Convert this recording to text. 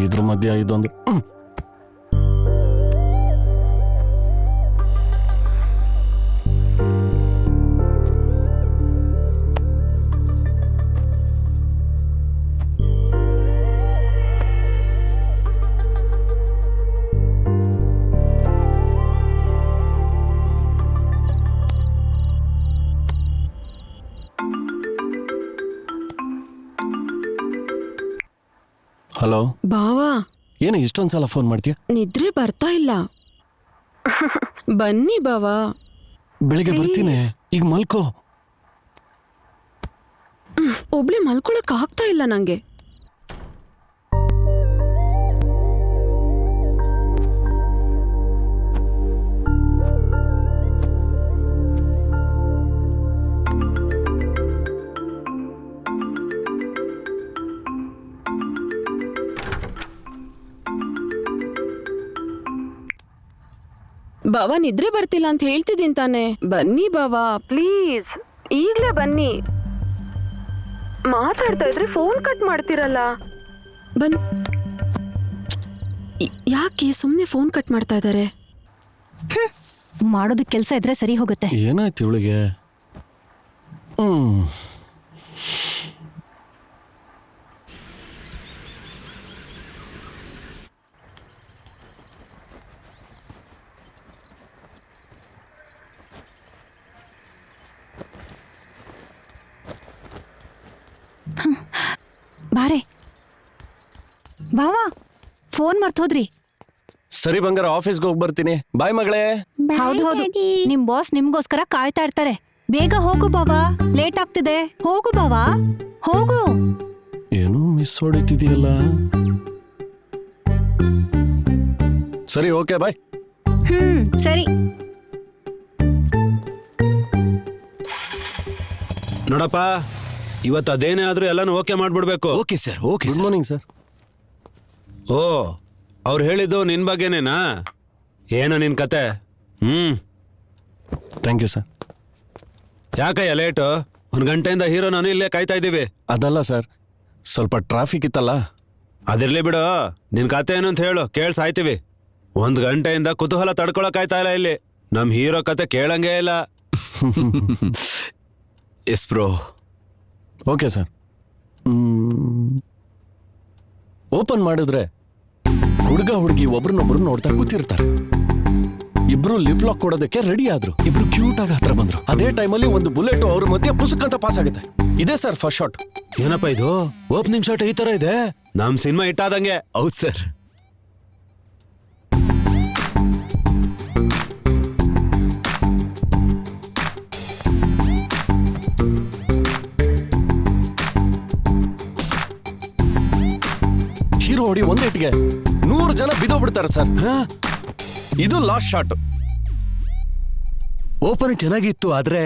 ಇದ್ರ ಮಧ್ಯ ಇದೊಂದು ಹಲೋ ಬಾವಾ, ಏನು ಇಷ್ಟೊಂದ್ಸಲ ಫೋನ್ ಮಾಡ್ತೀಯ? ನಿದ್ರೆ ಬರ್ತಾ ಇಲ್ಲ. ಬನ್ನಿ ಬಾವಾ. ಬೆಳಿಗ್ಗೆ ಬರ್ತೀನಿ, ಈಗ ಮಲ್ಕೋ. ಒಬ್ಳೆ ಮಲ್ಕೊಳಕ್ ಆಗ್ತಾ ಇಲ್ಲ ನಂಗೆ. ಬಾವಾ, ನಿದ್ರೆ ಬರ್ತಿಲ್ಲ ಅಂತ ಹೇಳ್ತಿದ್ದೀನಿ ತಾನೆ. ಬನ್ನಿ ಬಾವಾ, ಪ್ಲೀಸ್ ಈಗ್ಲೇ ಬನ್ನಿ. ಮಾತಾಡ್ತಾ ಇದ್ರೆ ಫೋನ್ ಕಟ್ ಮಾಡ್ತಿರಲ್ಲ. ಬನ್ ಯಾಕೆ ಸುಮ್ನೆ ಫೋನ್ ಕಟ್ ಮಾಡ್ತಾ ಇದ್ದಾರೆ? ಮಾಡೋದಕ್ಕೆ ಕೆಲಸ ಇದ್ರೆ ಸರಿ ಹೋಗುತ್ತೆ. ಏನಾಯ್ತು ಇವಳಿಗೆ? ಬಾರೆ ಬಾವಾ, ಫೋನ್ ಮರ್ತೋದ್ರಿ. ಸರಿ ಬಂಗಾರ, ಆಫೀಸ್ಗೆ ಹೋಗಿ ಬರ್ತೀನಿ. ಬಾಯ್ ಮಗಳೇ. ಹೌದು ಹೌದು, ನಿಮ್ ಬಾಸ್ ನಿಮ್ಗೋಸ್ಕರ ಕಾಯ್ತಾ ಇರ್ತಾರೆ. ಬೇಗ ಹೋಗು ಬಾವಾ, ಲೇಟ್ ಆಗ್ತಿದೆ. ಹೋಗು ಬಾವಾ, ಹೋಗು. ಏನೋ ಮಿಸ್ ಹೊಡಿತಿದೆಯಲ್ಲ. ಸರಿ, ಓಕೆ, ಬಾಯ್. ಸರಿ. ನೋಡಪ್ಪ, ಇವತ್ತು ಅದೇನೇ ಆದ್ರೂ ಎಲ್ಲಾನು ಓಕೆ ಮಾಡ್ಬಿಡ್ಬೇಕು. Okay sir, okay. Good morning sir. ಓ, ಅವ್ರು ಹೇಳಿದ್ದು ನಿನ್ ಬಗ್ಗೆನೇನಾ? ಏನ ನಿನ್ ಕತೆ? Thank you sir. ಯಾಕಯ್ಯ ಲೇಟು? 1 ಗಂಟೆಯಿಂದ ಹೀರೋ ನಾನು ಇಲ್ಲೇ ಕಾಯ್ತಾ ಇದ್ದೀವಿ. ಅದಲ್ಲ ಸರ್, ಸ್ವಲ್ಪ ಟ್ರಾಫಿಕ್ ಇತ್ತಲ್ಲ. ಅದಿರ್ಲಿ ಬಿಡು, ನಿನ್ ಕತೆ ಏನು ಅಂತ ಹೇಳು, ಕೇಳ್ಸಾಯ್ತೀವಿ. 1 ಗಂಟೆಯಿಂದ ಕುತೂಹಲ ತಡ್ಕೊಳಕ್ ಆಯ್ತಾ ಇಲ್ಲ ಇಲ್ಲಿ. ನಮ್ ಹೀರೋ ಕತೆ ಕೇಳಂಗೇ ಇಲ್ಲ. S bro. Okay sir. Open ಮಾಡಿದ್ರೆ ಹುಡುಗ ಹುಡುಗಿ ಒಬ್ರನ್ನೊಬ್ರು ನೋಡ್ತಾ ಕೂತಿರ್ತಾರೆ. ಇಬ್ರು ಲಿಪ್ ಲಾಕ್ ಕೊಡೋದಕ್ಕೆ ರೆಡಿ ಆದ್ರು. ಇಬ್ರು ಕ್ಯೂಟ್ ಆಗಿ ಹತ್ರ ಬಂದ್ರು. ಅದೇ ಟೈಮಲ್ಲಿ ಒಂದು ಬುಲೆಟ್ ಅವ್ರ ಮಧ್ಯೆ ಪುಸ್ತಕ ಅಂತ ಪಾಸ್ ಆಗುತ್ತೆ. ಇದೇ ಸರ್ ಫಸ್ಟ್ ಶಾಟ್. ಏನಪ್ಪ ಇದು, ಓಪನಿಂಗ್ ಶಾಟ್ ಈ ತರ ಇದೆ? ನಮ್ ಸಿನಿಮಾ ಇಟ್ಟಾದಂಗೆ. ಹೌದು ಸರ್. ಹೀರೋ ಹೊಡಿ ಒಂದೇಟಿಗೆ 100 ಜನ ಬಿದ್ದೋಗ್ಬಿಡ್ತಾರೆ ಸರ್. ಇದು ಲಾಸ್ಟ್ ಶಾಟ್. ಓಪನ್ ಚೆನ್ನಾಗಿತ್ತು, ಆದ್ರೆ